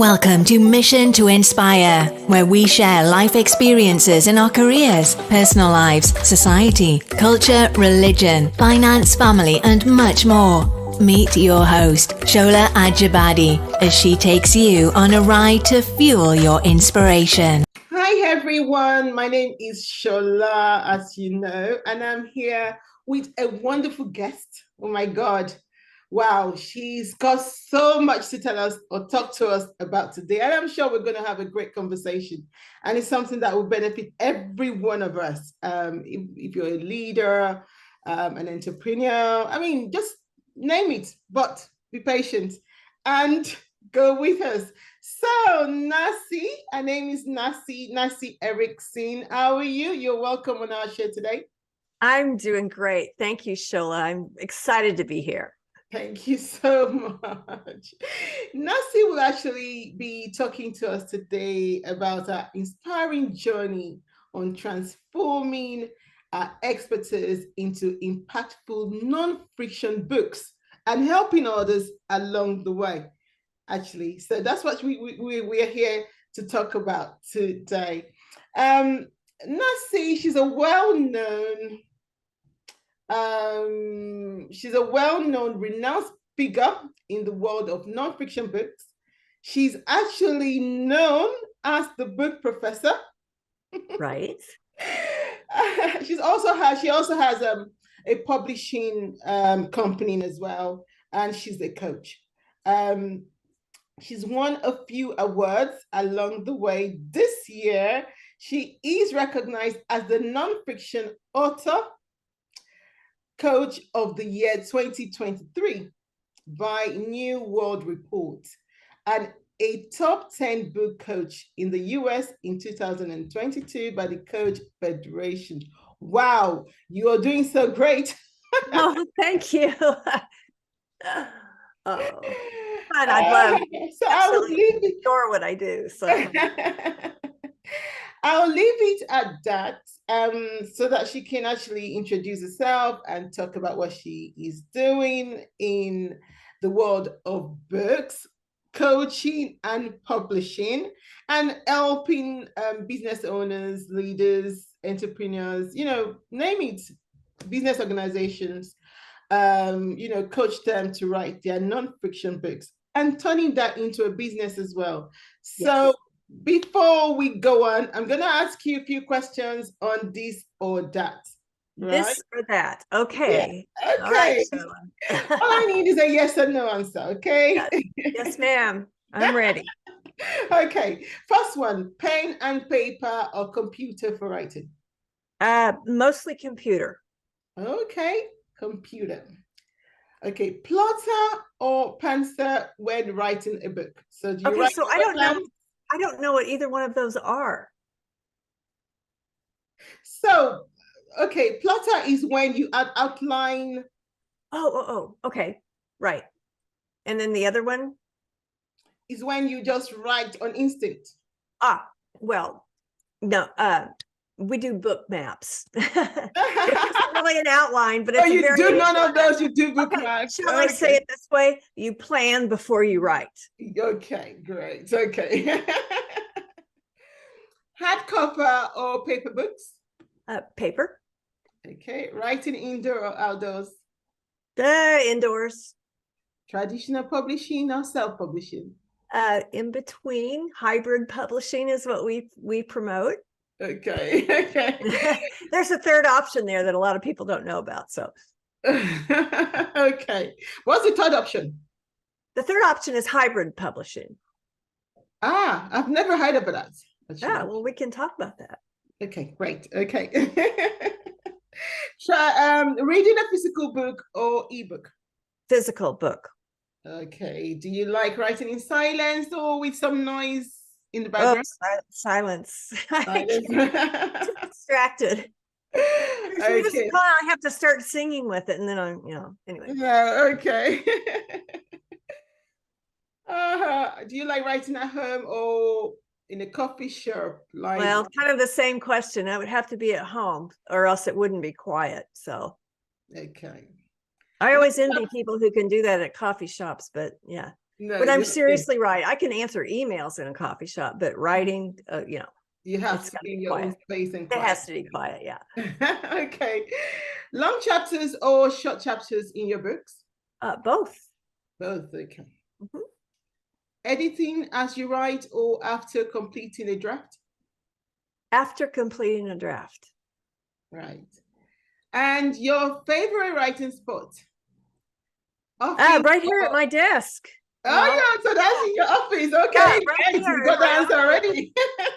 Welcome to Mission to Inspire, where we share life experiences in our careers, personal lives, society, culture, religion, finance, family, and much more. Meet your host, Shola Ajibade, as she takes you on a ride to fuel your inspiration. Hi everyone, my name is Shola, as you know, and I'm here with a wonderful guest. Oh my God. Wow, she's got so much to tell us or talk to us about today. And I'm sure we're going to have a great conversation. And it's something that will benefit every one of us. If you're a leader, an entrepreneur, just name it, but be patient and go with us. So, Nancy, her name is Nancy Erickson. How are you? You're welcome on our show today. I'm doing great. Thank you, Shola. I'm excited to be here. Thank you so much. Nancy will actually be talking to us today about our inspiring journey on transforming our expertise into impactful non-fiction books and helping others along the way, actually. So that's what we're here to talk about today. Nancy, she's a well-known renowned figure in the world of nonfiction books. She's actually known as the book professor. Right. She also has a publishing company as well, and she's a coach. She's won a few awards along the way. This year, she is recognized as the nonfiction author Coach of the Year 2023 by New World Report and a top 10 book coach in the US in 2022 by the Coach Federation. Wow, you are doing so great. Oh, thank you. And I'd love so I will leave it. Adore what I do. So I'll leave it at that so that she can actually introduce herself and talk about what she is doing in the world of books, coaching and publishing, and helping business owners, leaders, entrepreneurs, name it, business organizations, coach them to write their non-fiction books and turning that into a business as well. So yes. Before we go on, I'm going to ask you a few questions on this or that. Right? This or that. Okay. Yeah. Okay. All, right, all I need is a yes or no answer. Okay. Yes, ma'am. I'm ready. Okay. First one, pen and paper or computer for writing? Mostly computer. Okay. Computer. Okay. Plotter or pencil when writing a book? So do you write? So I don't know what either one of those are. So, okay, plotter is when you outline. Oh, okay, right. And then the other one is when you just write on instinct. Well, no, we do book maps. It's really an outline, but it's you do none of those. You do book maps. Shall I say it this way? You plan before you write. Okay, great. Okay. Hardcover or paper books? Paper. Okay. Writing indoor or outdoors? Indoors. Traditional publishing or self-publishing? In between. Hybrid publishing is what we promote. Okay. There's a third option there that a lot of people don't know about. So, okay. What's the third option? The third option is hybrid publishing. I've never heard of that. Yeah, well, we can talk about that. Okay, great. Okay. Try reading a physical book or ebook? Physical book. Okay. Do you like writing in silence or with some noise in the background? Silence. Too distracted. Okay. I have to start singing with it, and then anyway. Yeah. Okay. Do you like writing at home or in a coffee shop? Well, kind of the same question. I would have to be at home, or else it wouldn't be quiet. So. Okay. I always envy people who can do that at coffee shops, but yeah. No, But I'm you seriously writing. I can answer emails in a coffee shop, but writing, you have it's to got to be in be your own quiet. space and It quiet. has to be quiet, yeah. Okay. Long chapters or short chapters in your books? Both. Both, okay. Mhm. Editing as you write or after completing a draft? After completing a draft. Right. And your favorite writing spot? Office Right here or... at my desk. Oh, yeah, so that's in your office. Okay, Yeah, right yes, here we in got the my answer already.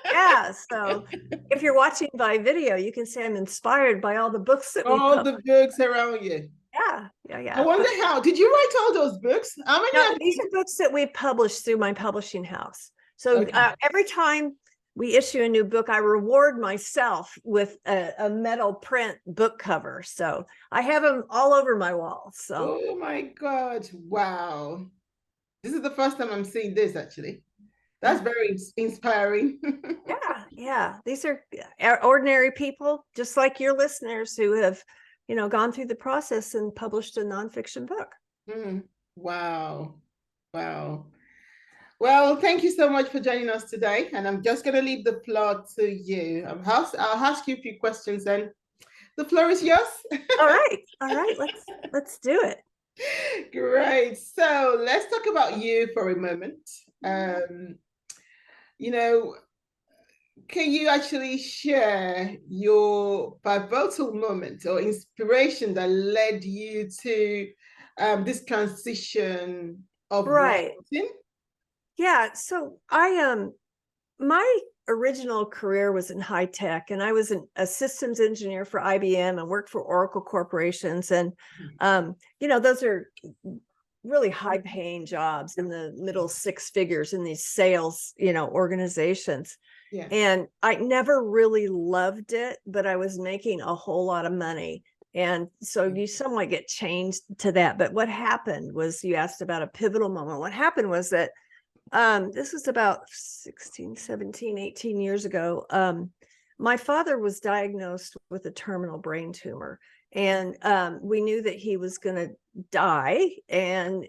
Yeah, so if you're watching by video, you can say I'm inspired by all the books that we All published. the books around you. Yeah. I wonder how, did you write all those books? How many No, have these you? are books that we published through my publishing house. So Okay. every time we issue a new book, I reward myself with a metal print book cover. So I have them all over my wall. So Oh my God. Wow. This is the first time I'm seeing this actually. That's very inspiring. yeah. These are ordinary people, just like your listeners who have, gone through the process and published a nonfiction book. Wow. Wow. Well, thank you so much for joining us today. And I'm just going to leave the floor to you. I'll ask you a few questions and the floor is yours. All right. Let's do it. Great. So let's talk about you for a moment. You know, can you actually share your pivotal moment or inspiration that led you to this transition of Right. writing? Yeah. So my original career was in high tech, and I was a systems engineer for IBM and worked for Oracle corporations. And, those are really high paying jobs in the middle six figures in these sales, organizations. Yeah. And I never really loved it, but I was making a whole lot of money. And so you somewhat get changed to that. But what happened was, you asked about a pivotal moment. What happened was that this was about 16, 17, 18 years ago. My father was diagnosed with a terminal brain tumor, and we knew that he was going to die, and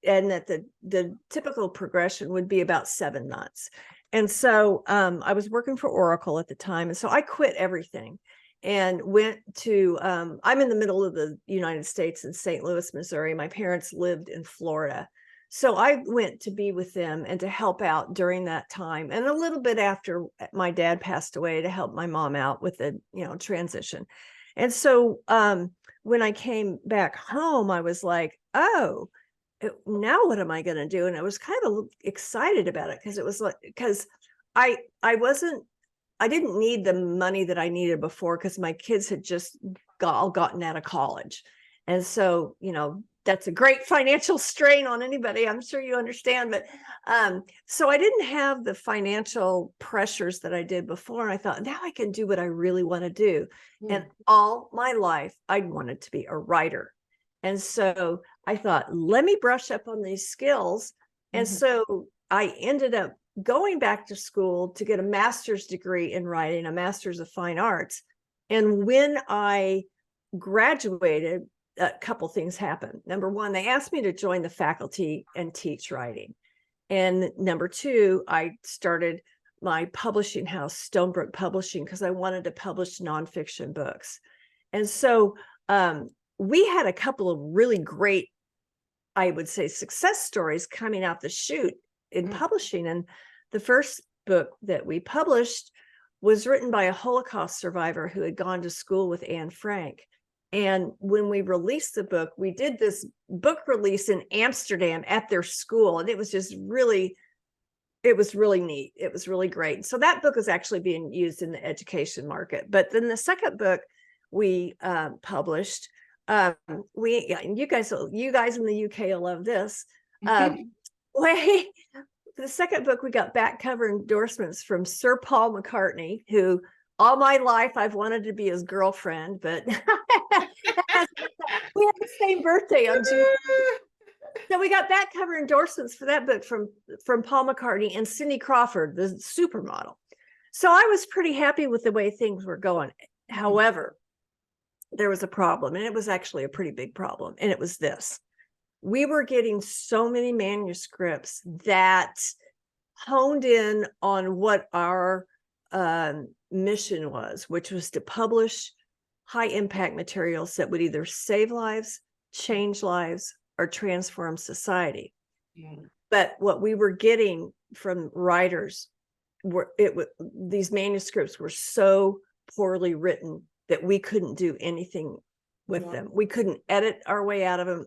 that the typical progression would be about 7 months. And so I was working for Oracle at the time, and so I quit everything and went to I'm in the middle of the United States in St. Louis, Missouri. My parents lived in Florida. So I went to be with them and to help out during that time, and a little bit after my dad passed away, to help my mom out with the transition. And so when I came back home, I was like, oh, now what am I going to do? And I was kind of excited about it, because it was like, because I didn't need the money that I needed before, because my kids had just gotten out of college. And so, that's a great financial strain on anybody. I'm sure you understand. But so I didn't have the financial pressures that I did before. And I thought, now I can do what I really want to do. And all my life, I wanted to be a writer. And so I thought, let me brush up on these skills. And so I ended up going back to school to get a master's degree in writing, a master's of fine arts. And when I graduated, a couple things happened. Number one, they asked me to join the faculty and teach writing. And number two, I started my publishing house, Stonebrook Publishing, because I wanted to publish nonfiction books. And so we had a couple of really great, I would say, success stories coming out the chute in publishing. And the first book that we published was written by a Holocaust survivor who had gone to school with Anne Frank. And when we released the book, we did this book release in Amsterdam at their school. And it was just really, it was really neat. It was really great. So that book is actually being used in the education market. But then the second book we published, you guys in the UK will love this. The second book, we got back cover endorsements from Sir Paul McCartney, who all my life I've wanted to be his girlfriend, but we had the same birthday on June. So we got back cover endorsements for that book from Paul McCartney and Cindy Crawford, the supermodel. So I was pretty happy with the way things were going. However, there was a problem, and it was actually a pretty big problem, and it was this. we were getting so many manuscripts that honed in on what our mission was, which was to publish high impact materials that would either save lives, change lives, or transform society. Yeah. But what we were getting from writers were these manuscripts were so poorly written that we couldn't do anything with them. We couldn't edit our way out of them.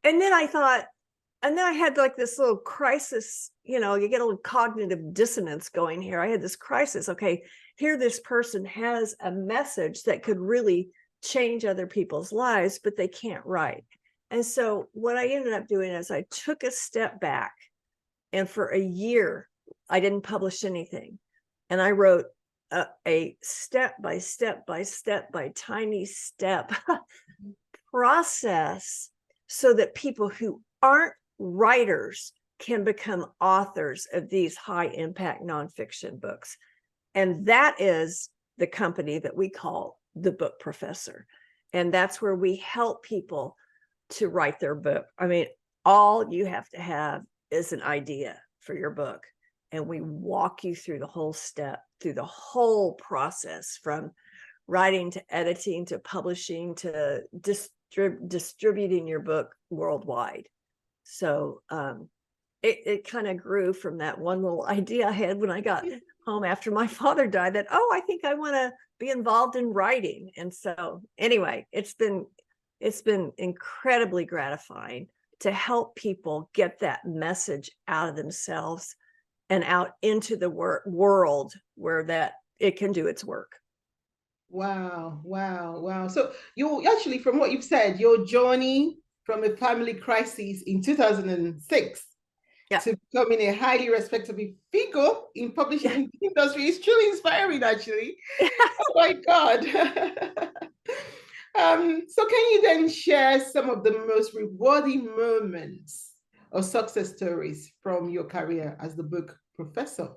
And then I had like this little crisis, you get a little cognitive dissonance going here. I had this crisis. Okay, here this person has a message that could really change other people's lives, but they can't write. And so what I ended up doing is I took a step back, and for a year, I didn't publish anything. And I wrote a step by tiny step process so that people who aren't writers can become authors of these high impact nonfiction books. And that is the company that we call the Book Professor. And that's where we help people to write their book. I mean, all you have to have is an idea for your book. And we walk you through the whole step, through the whole process, from writing to editing to publishing to distributing your book worldwide. So it kind of grew from that one little idea I had when I got home after my father died, that, I think I want to be involved in writing. And so anyway, it's been incredibly gratifying to help people get that message out of themselves and out into the world where that it can do its work. Wow. So you actually, from what you've said, your journey from a family crisis in 2006 to becoming a highly respectable figure in publishing industry is truly inspiring, actually. Oh my God. So can you then share some of the most rewarding moments or success stories from your career as the book professor?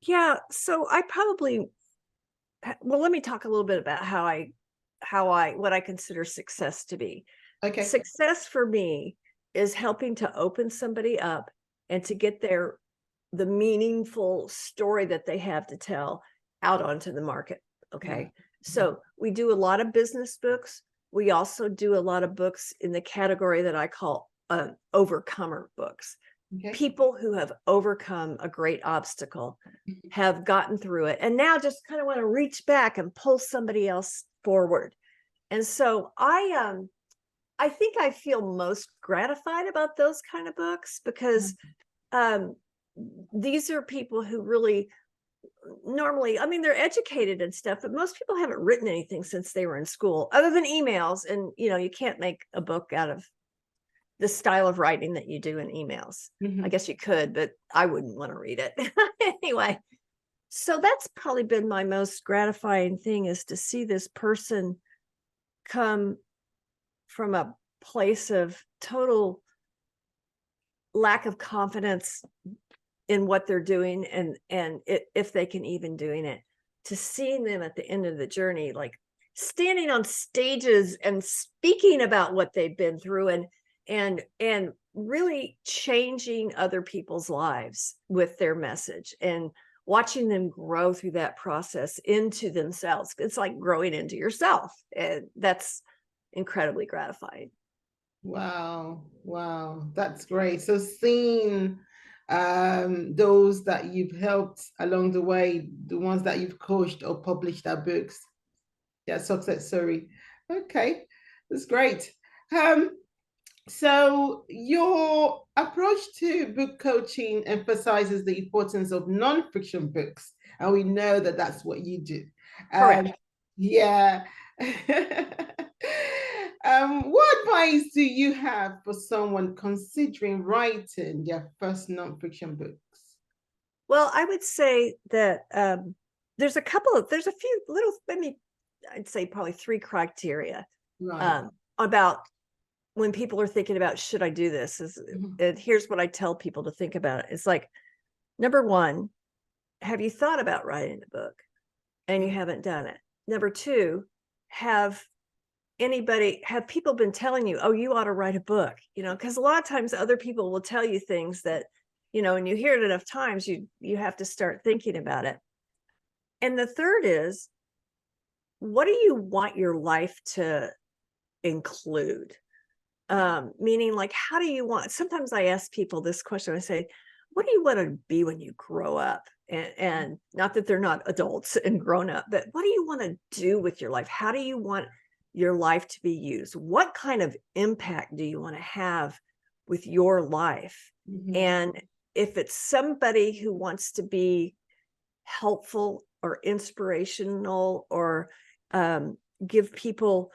Yeah, so let me talk a little bit about what I consider success to be. Okay. Success for me is helping to open somebody up and to get the meaningful story that they have to tell out onto the market. Okay. Yeah. So we do a lot of business books. We also do a lot of books in the category that I call overcomer books. Okay. People who have overcome a great obstacle, have gotten through it, and now just kind of want to reach back and pull somebody else forward. And so I think I feel most gratified about those kind of books because these are people who really normally, I mean, they're educated and stuff, but most people haven't written anything since they were in school other than emails. And, you can't make a book out of the style of writing that you do in emails. I guess you could, but I wouldn't want to read it. Anyway, so that's probably been my most gratifying thing, is to see this person come from a place of total lack of confidence in what they're doing and if they can even doing it, to seeing them at the end of the journey, like standing on stages and speaking about what they've been through and really changing other people's lives with their message, and watching them grow through that process into themselves. It's like growing into yourself, and that's incredibly gratifying. Wow, that's great. So seeing those that you've helped along the way, the ones that you've coached or published their books, success story. Okay, that's great. So your approach to book coaching emphasizes the importance of nonfiction books, and we know that that's what you do. Correct. Yeah. What advice do you have for someone considering writing their first nonfiction books? Well, I would say that there's a few little, I'd say probably 3 criteria about when people are thinking about, should I do this? And here's what I tell people to think about. It's like, number 1, have you thought about writing a book and you haven't done it? Number 2, have have people been telling you, oh, you ought to write a book, because a lot of times other people will tell you things that, and you hear it enough times, you have to start thinking about it. And the third is, what do you want your life to include? Meaning, like, how do you want, sometimes I ask people this question, I say, what do you want to be when you grow up? And not that they're not adults and grown up, but what do you want to do with your life? How do you want your life to be used? What kind of impact do you want to have with your life? And if it's somebody who wants to be helpful or inspirational or give people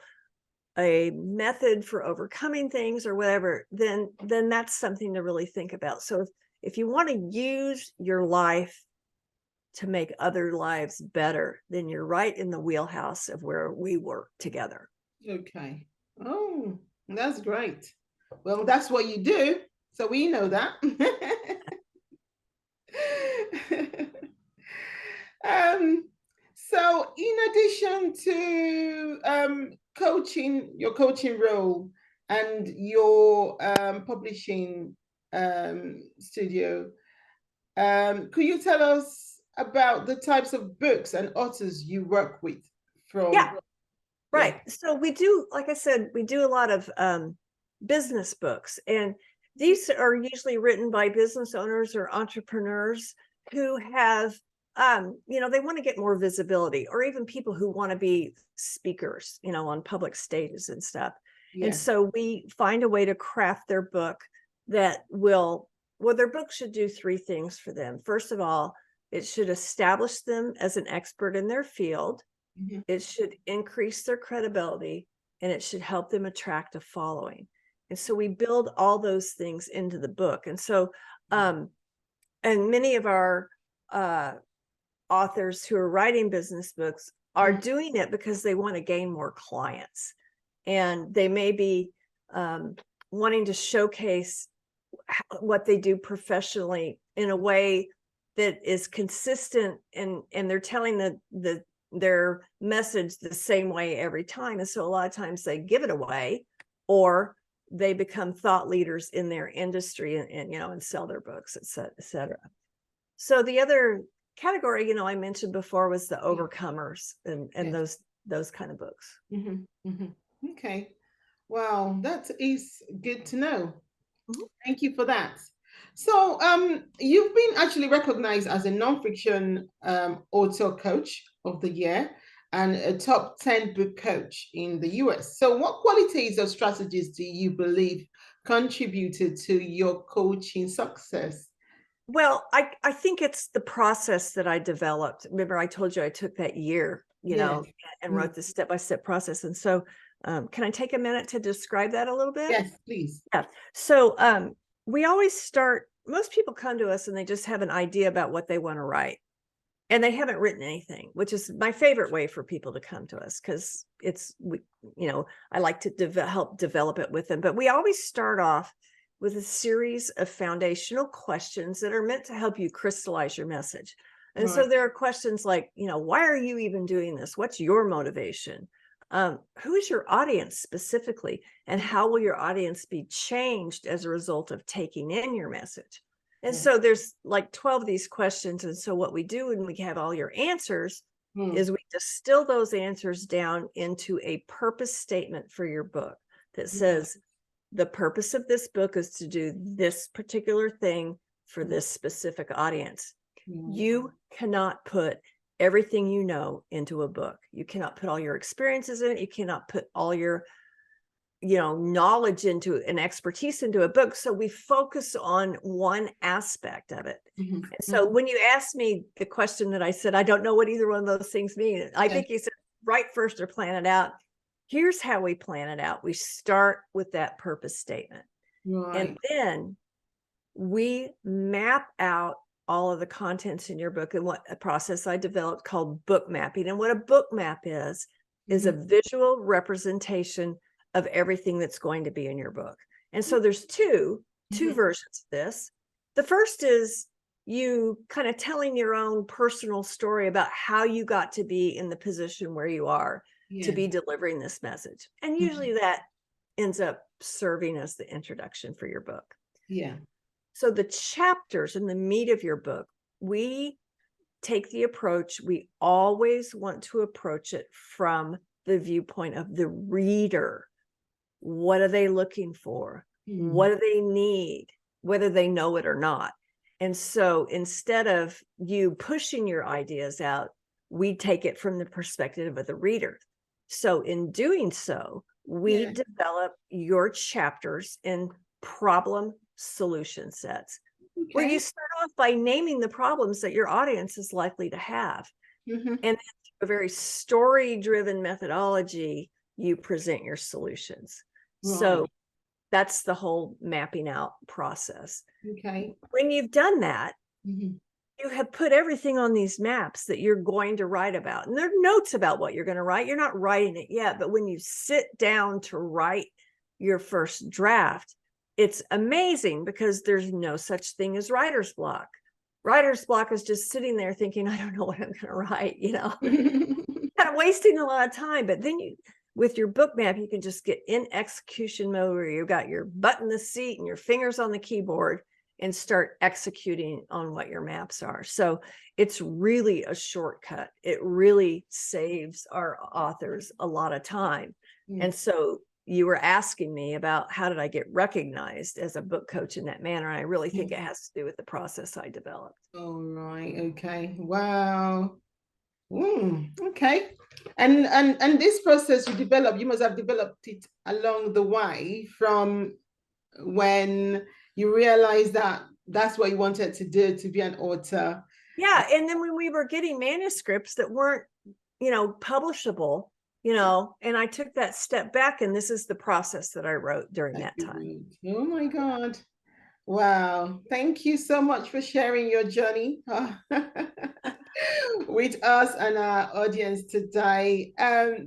a method for overcoming things or whatever, then that's something to really think about. So if you want to use your life to make other lives better, then you're right in the wheelhouse of where we work together. Okay. Oh, that's great. Well, that's what you do. So we know that. So in addition to your coaching role and your publishing studio, could you tell us about the types of books and authors you work with from? Yeah, right. Yeah. So we do, like I said, we do a lot of business books, and these are usually written by business owners or entrepreneurs who have, they want to get more visibility, or even people who want to be speakers, on public stages and stuff. Yeah. And so we find a way to craft their book that their book should do three things for them. First of all, it should establish them as an expert in their field. It should increase their credibility, and it should help them attract a following. And so we build all those things into the book. And so, and many of our authors who are writing business books are doing it because they want to gain more clients. And they may be wanting to showcase what they do professionally in a way that is consistent, and they're telling their message the same way every time. And so a lot of times they give it away, or they become thought leaders in their industry and sell their books, et cetera. So the other category, I mentioned before, was the overcomers and yes, those kind of books. Okay. Wow, that is good to know. Thank you for that. So you've been actually recognized as a nonfiction author coach of the year and a top 10 book coach in the US. So what qualities or strategies do you believe contributed to your coaching success? Well, I think it's the process that I developed. Remember, I told you I took that year, and wrote the step-by-step process. And so can I take a minute to describe that a little bit? Yes, please. Yeah. So we always start, most people come to us and they just have an idea about what they want to write. And they haven't written anything, which is my favorite way for people to come to us, because I like to help develop it with them. But we always start off with a series of foundational questions that are meant to help you crystallize your message. And so there are questions like, why are you even doing this? What's your motivation? Who is your audience specifically? And how will your audience be changed as a result of taking in your message? And so there's like 12 of these questions. And so what we do when we have all your answers is we distill those answers down into a purpose statement for your book that says, the purpose of this book is to do this particular thing for this specific audience. You cannot put everything you know into a book. You cannot put all your experiences in it. You cannot put all your knowledge into and expertise into a book. So we focus on one aspect of it. And so when you asked me the question that I said, I don't know what either one of those things mean. I think you said write first or plan it out. Here's how we plan it out. We start with that purpose statement. And then we map out all of the contents in your book, and what a process I developed called book mapping. And what a book map is a visual representation of everything that's going to be in your book. And so there's two versions of this. The first is you kind of telling your own personal story about how you got to be in the position where you are. to be delivering this message. And usually that ends up serving as the introduction for your book. Yeah. So the chapters and the meat of your book, we take the approach, we always want to approach it from the viewpoint of the reader. What are they looking for? What do they need, whether they know it or not? And so instead of you pushing your ideas out, we take it from the perspective of the reader. So in doing so, we develop your chapters in problem solution sets, where you start off by naming the problems that your audience is likely to have. And then through a very story-driven methodology, you present your solutions. Right. So that's the whole mapping out process. Okay. When you've done that, you have put everything on these maps that you're going to write about. And there are notes about what you're going to write. You're not writing it yet, but when you sit down to write your first draft, it's amazing because there's no such thing as writer's block. Writer's block is just sitting there thinking, I don't know what I'm going to write, you know, kind of wasting a lot of time. But then you, with your book map, you can just get in execution mode where you've got your butt in the seat and your fingers on the keyboard and start executing on what your maps are. So it's really a shortcut. It really saves our authors a lot of time. And so you were asking me about how did I get recognized as a book coach in that manner. And I really think it has to do with the process I developed. All right. Okay. Wow. Okay. And this process you developed, you must have developed it along the way from when you realized that that's what you wanted to do, to be an author. Yeah. And then when we were getting manuscripts that weren't, you know, publishable, you know, and I took that step back, and this is the process that I wrote during that time. Oh my God. Wow. Thank you so much for sharing your journey with us and our audience today.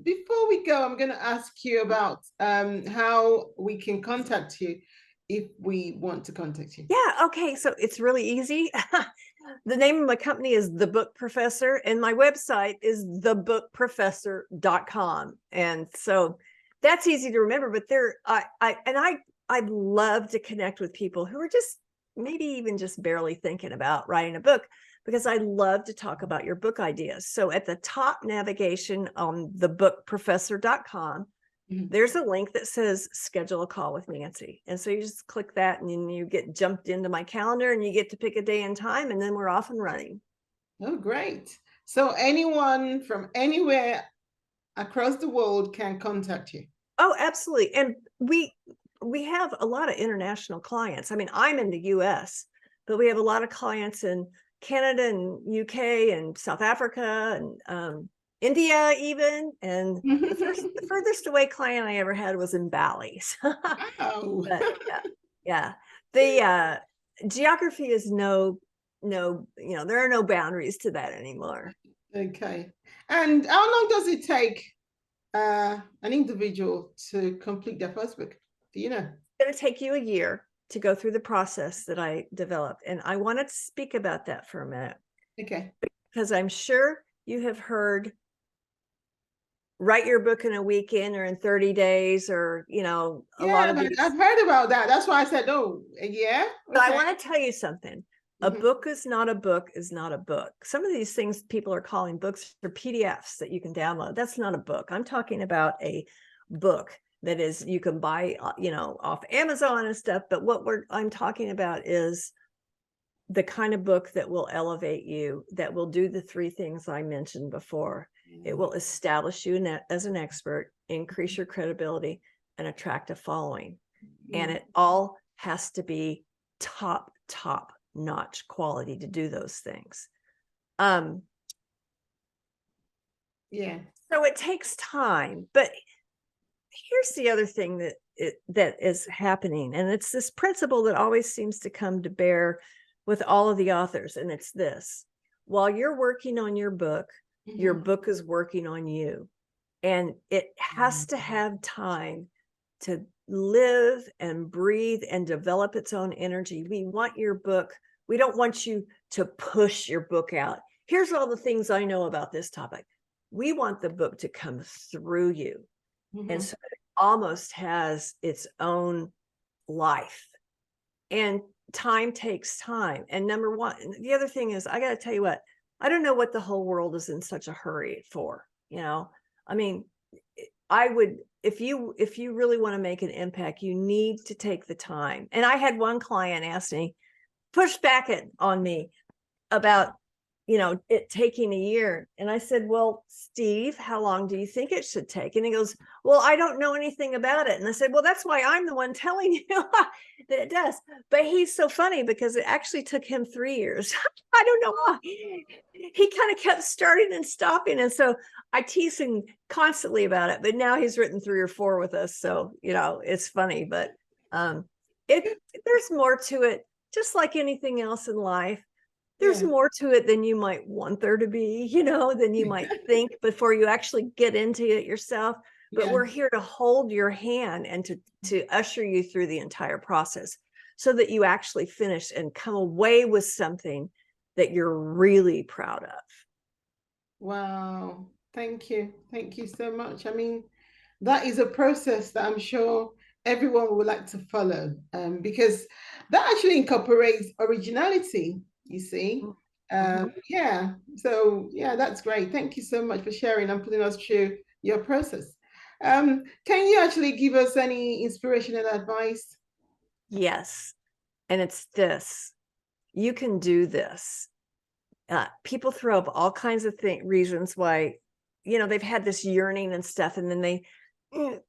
Before we go, I'm going to ask you about how we can contact you if we want to contact you. Yeah. Okay. So it's really easy. The name of my company is The Book Professor, and my website is thebookprofessor.com. And so that's easy to remember, but I'd love to connect with people who are just maybe even just barely thinking about writing a book, because I love to talk about your book ideas. So at the top navigation on thebookprofessor.com, there's a link that says schedule a call with Nancy. And so you just click that and then you get jumped into my calendar and you get to pick a day and time, and then we're off and running. Oh, great. So anyone from anywhere across the world can contact you. Oh, absolutely. And we have a lot of international clients. I mean, I'm in the US, but we have a lot of clients in Canada and UK and South Africa and India even. And the furthest away client I ever had was in Bali. Oh. But, yeah. The geography is no, you know, there are no boundaries to that anymore. Okay. And how long does it take an individual to complete their first book? Do you know? It's going to take you a year to go through the process that I developed. And I wanted to speak about that for a minute. Okay. Because I'm sure you have heard write your book in a weekend or in 30 days or, you know, a lot of these. I've heard about that. That's why I said, oh, yeah. Okay. But I want to tell you something. A book is not a book is not a book. Some of these things people are calling books are PDFs that you can download. That's not a book. I'm talking about a book that is, you can buy, you know, off Amazon and stuff. But what I'm talking about is the kind of book that will elevate you, that will do the three things I mentioned before. It will establish you as an expert, increase your credibility, and attract a following. And it all has to be top notch quality to do those things. So it takes time, but here's the other thing that is happening, and it's this principle that always seems to come to bear with all of the authors, and it's this: while you're working on your book is working on you, and it has to have time to live and breathe and develop its own energy. We want your book. We don't want you to push your book out. Here's all the things I know about this topic. We want the book to come through you. Mhm. And so it almost has its own life. And time takes time. And number one, the other thing is, I got to tell you what, I don't know what the whole world is in such a hurry for. You know, I mean, I would, if you really want to make an impact, you need to take the time. And I had one client ask me, push back on me about, you know, it taking a year. And I said, well, Steve, how long do you think it should take? And he goes, well, I don't know anything about it. And I said, well, that's why I'm the one telling you that it does. But he's so funny because it actually took him 3 years. I don't know why. He kind of kept starting and stopping. And so I tease him constantly about it, but now he's written 3 or 4 with us. So, you know, it's funny, but there's more to it, just like anything else in life. There's more to it than you might want there to be, you know, than you might think before you actually get into it yourself. But we're here to hold your hand and to usher you through the entire process so that you actually finish and come away with something that you're really proud of. Wow. Thank you. Thank you so much. I mean, that is a process that I'm sure everyone would like to follow, because that actually incorporates originality, you see. Yeah. So, yeah, that's great. Thank you so much for sharing and putting us through your process. Can you actually give us any inspirational advice? Yes. And it's this. You can do this. People throw up all kinds of reasons why, you know, they've had this yearning and stuff, and then they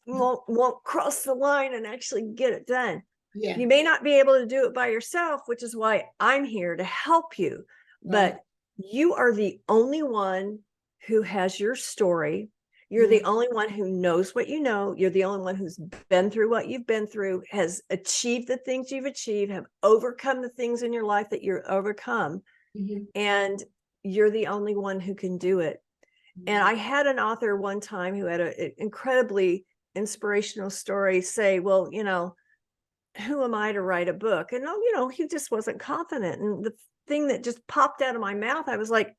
won't cross the line and actually get it done. Yeah. You may not be able to do it by yourself, which is why I'm here to help you. But you are the only one who has your story. You're the only one who knows what you know. You're the only one who's been through what you've been through, has achieved the things you've achieved, have overcome the things in your life that you're overcome. And you're the only one who can do it. And I had an author one time who had an incredibly inspirational story say, well, you know, who am I to write a book? And, you know, he just wasn't confident. And the thing that just popped out of my mouth, I was like,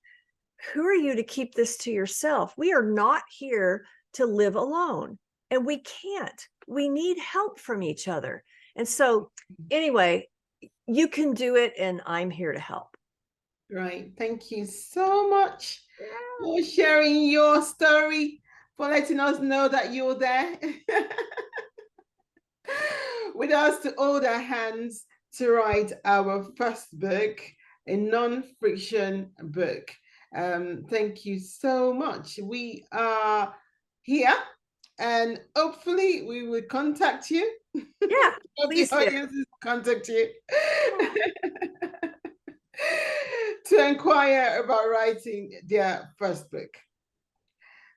who are you to keep this to yourself? We are not here to live alone, and we can't. We need help from each other. And so anyway, you can do it, and I'm here to help. Right. Thank you so much for sharing your story, for letting us know that you're there with us to hold our hands to write our first book, a non-fiction book. Thank you so much. We are here, and hopefully we will contact you. Yeah, please the audience will contact you. To inquire about writing their first book.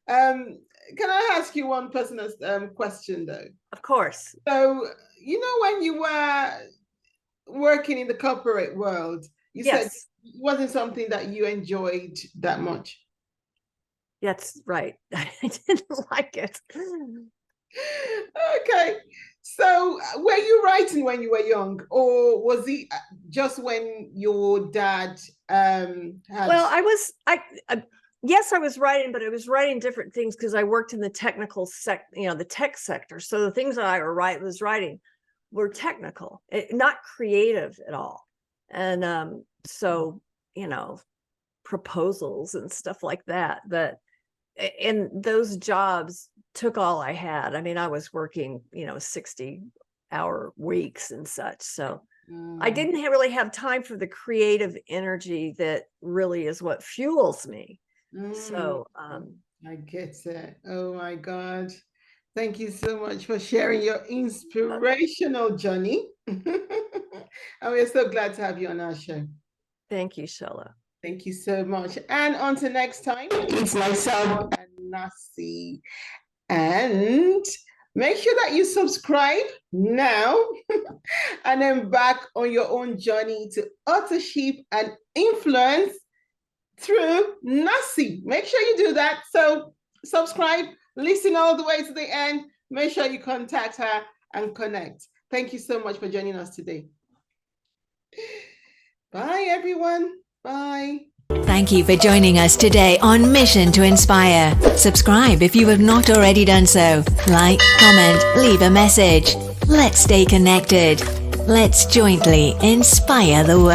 Can I ask you one personal question, though? Of course. So, you know, when you were working in the corporate world, you said it wasn't something that you enjoyed that much. That's right. I didn't like it. Okay. So were you writing when you were young, or was it just when your dad had... Well, yes, I was writing, but I was writing different things because I worked in the technical the tech sector. So the things that I was writing were technical, not creative at all. And so, you know, proposals and stuff like that. And those jobs took all I had. I mean, I was working, you know, 60-hour weeks and such. So I didn't really have time for the creative energy that really is what fuels me. So I get it. Oh my God. Thank you so much for sharing your inspirational journey. And we're so glad to have you on our show. Thank you, Shola. Thank you so much. And until next time, it's myself and Nancy. And make sure that you subscribe now and embark on your own journey to authorship and influence through Nancy. Make sure you do that. So subscribe, listen all the way to the end. Make sure you contact her and connect. Thank you so much for joining us today. Bye, everyone. Bye. Thank you for joining us today on Mission to Inspire. Subscribe if you have not already done so. Like, comment, leave a message. Let's stay connected. Let's jointly inspire the world.